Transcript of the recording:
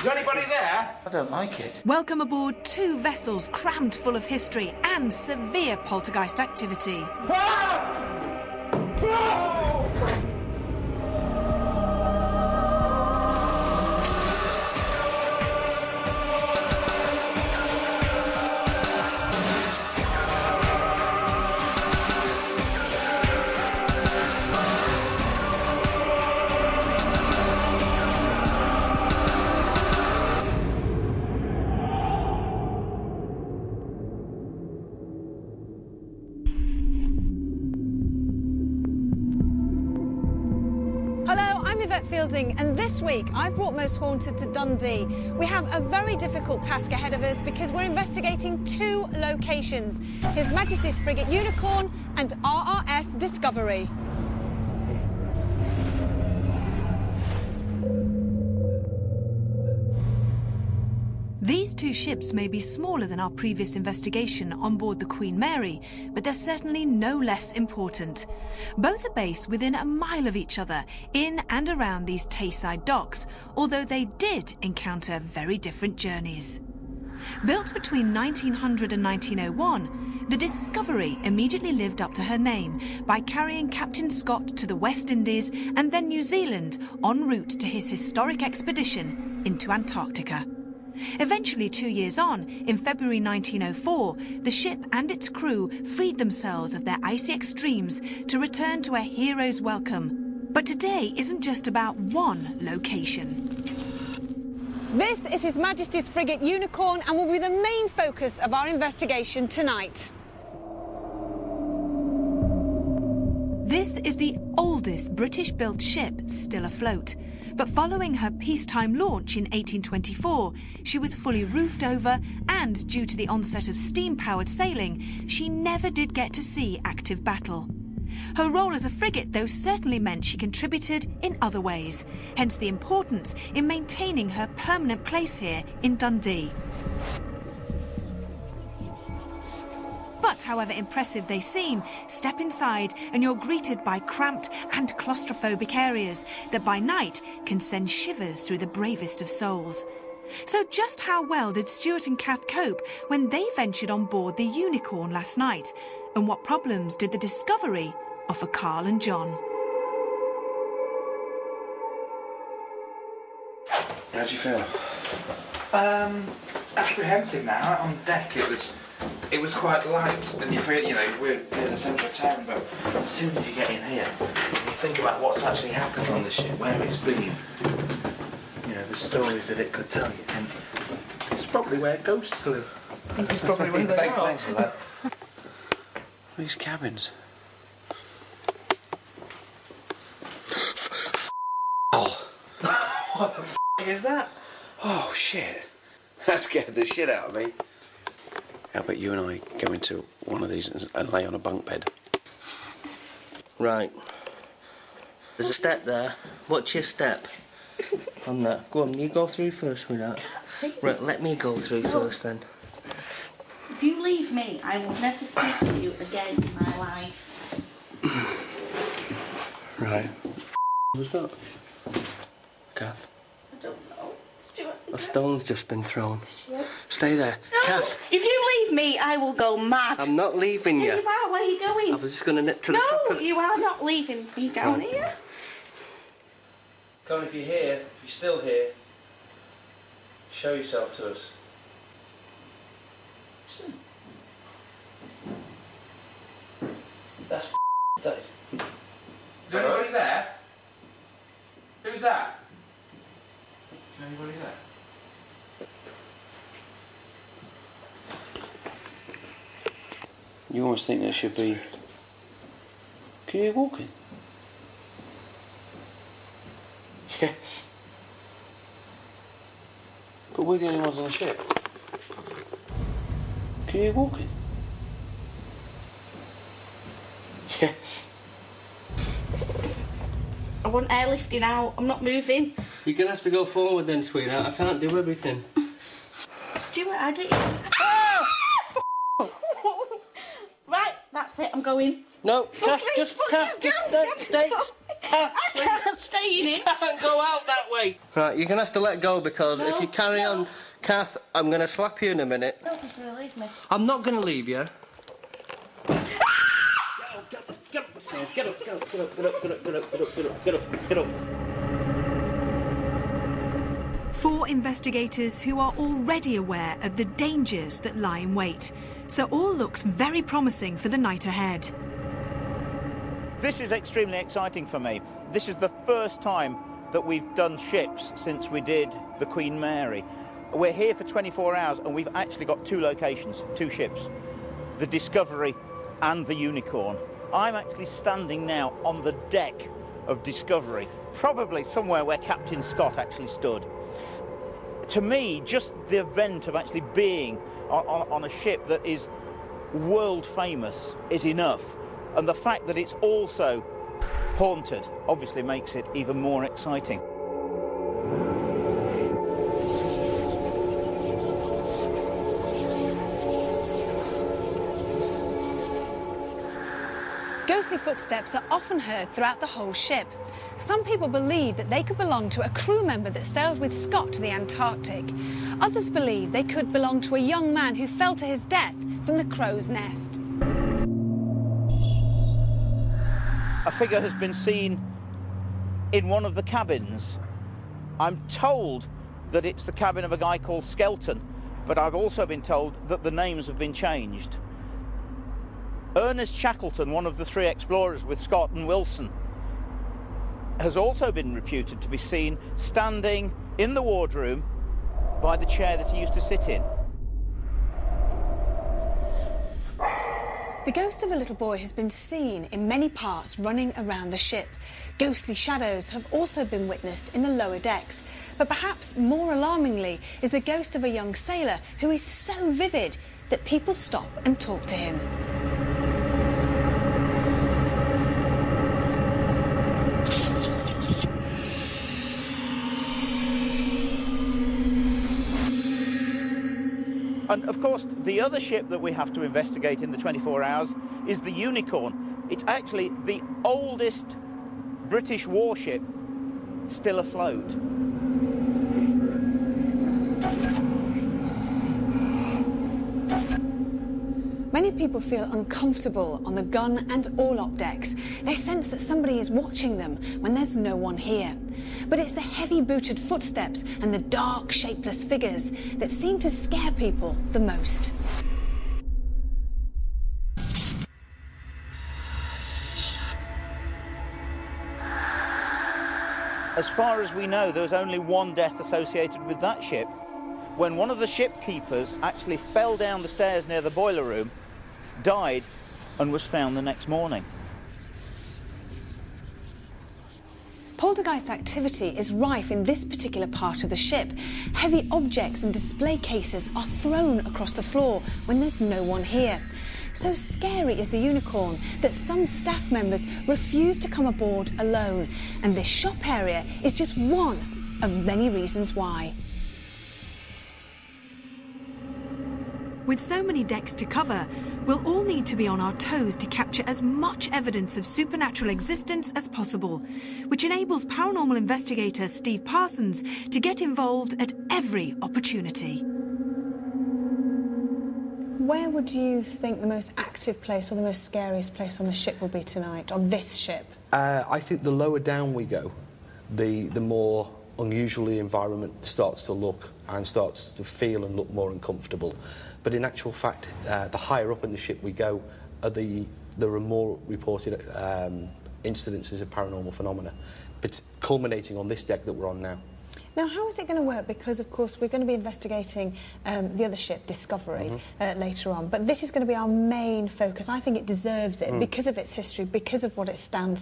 Is anybody there? I don't like it. Welcome aboard 2 vessels crammed full of history and severe poltergeist activity. And this week I've brought Most Haunted to Dundee. We have a very difficult task ahead of us because we're investigating 2 locations: His Majesty's frigate Unicorn and RRS Discovery. These 2 ships may be smaller than our previous investigation on board the Queen Mary, but they're certainly no less important. Both are based within a mile of each other, in and around these Tayside docks, although they did encounter very different journeys. Built between 1900 and 1901, the Discovery immediately lived up to her name by carrying Captain Scott to the West Indies and then New Zealand en route to his historic expedition into Antarctica. Eventually, 2 years on, in February 1904, the ship and its crew freed themselves of their icy extremes to return to a hero's welcome. But today isn't just about one location. This is His Majesty's frigate Unicorn and will be the main focus of our investigation tonight. This is the oldest British-built ship still afloat. But following her peacetime launch in 1824, she was fully roofed over and, due to the onset of steam-powered sailing, she never did get to see active battle. Her role as a frigate, though, certainly meant she contributed in other ways, hence the importance in maintaining her permanent place here in Dundee. But however impressive they seem, step inside and you're greeted by cramped and claustrophobic areas that by night can send shivers through the bravest of souls. So just how well did Stuart and Kath cope when they ventured on board the Unicorn last night? And what problems did the Discovery offer Carl and John? How'd you feel? Apprehensive now. On deck it was quite light, and you feel, we're near the centre of town, but as soon as you get in here, you think about what's actually happened on the ship, where it's been, the stories that it could tell you, and this is probably where ghosts live. This is probably where they are. Thanks for that. These cabins. What the f*** is that? Oh, shit. That scared the shit out of me. How about you and I go into one of these and lay on a bunk bed? Right. There's a step there. What's your step? On that. Go on, you go through first with that. Right, let me go through first then. If you leave me, I will never speak to you again in my life. Right. What was that? Kath? I don't know. Stuart, A stone's just been thrown. Stay there. no, Kath! if you leave me, I will go mad. I'm not leaving you. Yeah, you are. Where are you going? I was just going to nip to the top No, of... you are not leaving me down here. Come on, if you're here, if you're still here, show yourself to us. That's Dave. Is there anybody there? Who's that? Is there anybody there? You almost think there should be... Can you hear walking? Yes. But we're the only ones on the ship. Can you hear walking? Yes. I want airlifting out. I'm not moving. You're going to have to go forward then, sweetheart. I can't do everything. Stuart, I didn't... Right, that's it. I'm going. No, Kath, just stay. Kath, I can't stay in it. you can't go out that way. Right, you're going to have to let go because if you carry on... Kath, I'm going to slap you in a minute. No, he's going to leave me. I'm not going to leave you. Get up. 4 investigators who are already aware of the dangers that lie in wait. So all looks very promising for the night ahead. This is extremely exciting for me. This is the first time that we've done ships since we did the Queen Mary. We're here for 24 hours and we've actually got 2 locations, 2 ships, the Discovery and the Unicorn. I'm actually standing now on the deck of Discovery, probably somewhere where Captain Scott actually stood. To me, just the event of actually being on a ship that is world famous is enough. And the fact that it's also haunted obviously makes it even more exciting. Ghostly footsteps are often heard throughout the whole ship. Some people believe that they could belong to a crew member that sailed with Scott to the Antarctic. Others believe they could belong to a young man who fell to his death from the crow's nest. A figure has been seen in one of the cabins. I'm told that it's the cabin of a guy called Skelton, but I've also been told that the names have been changed. Ernest Shackleton, one of the 3 explorers with Scott and Wilson, has also been reputed to be seen standing in the wardroom by the chair that he used to sit in. The ghost of a little boy has been seen in many parts running around the ship. Ghostly shadows have also been witnessed in the lower decks. But perhaps more alarmingly is the ghost of a young sailor who is so vivid that people stop and talk to him. And of course, the other ship that we have to investigate in the 24 hours is the Unicorn. It's actually the oldest British warship still afloat. Many people feel uncomfortable on the gun and orlop decks. They sense that somebody is watching them when there's no one here. But it's the heavy-booted footsteps and the dark, shapeless figures that seem to scare people the most. As far as we know, there was only 1 death associated with that ship, when one of the ship keepers actually fell down the stairs near the boiler room, died, and was found the next morning. Poltergeist activity is rife in this particular part of the ship. Heavy objects and display cases are thrown across the floor when there's no one here. So scary is the Unicorn that some staff members refuse to come aboard alone. And this shop area is just one of many reasons why. With so many decks to cover, we'll all need to be on our toes to capture as much evidence of supernatural existence as possible, which enables paranormal investigator Steve Parsons to get involved at every opportunity. Where would you think the most active place or the most scariest place on the ship will be tonight, on this ship? I think the lower down we go, the more unusual the environment starts to look and starts to feel and look more uncomfortable. But in actual fact, the higher up in the ship we go, there are more reported incidences of paranormal phenomena, but culminating on this deck that we're on now. Now, how is it going to work? Because, of course, we're going to be investigating the other ship, Discovery, later on. But this is going to be our main focus. I think it deserves it because of its history, because of what it stands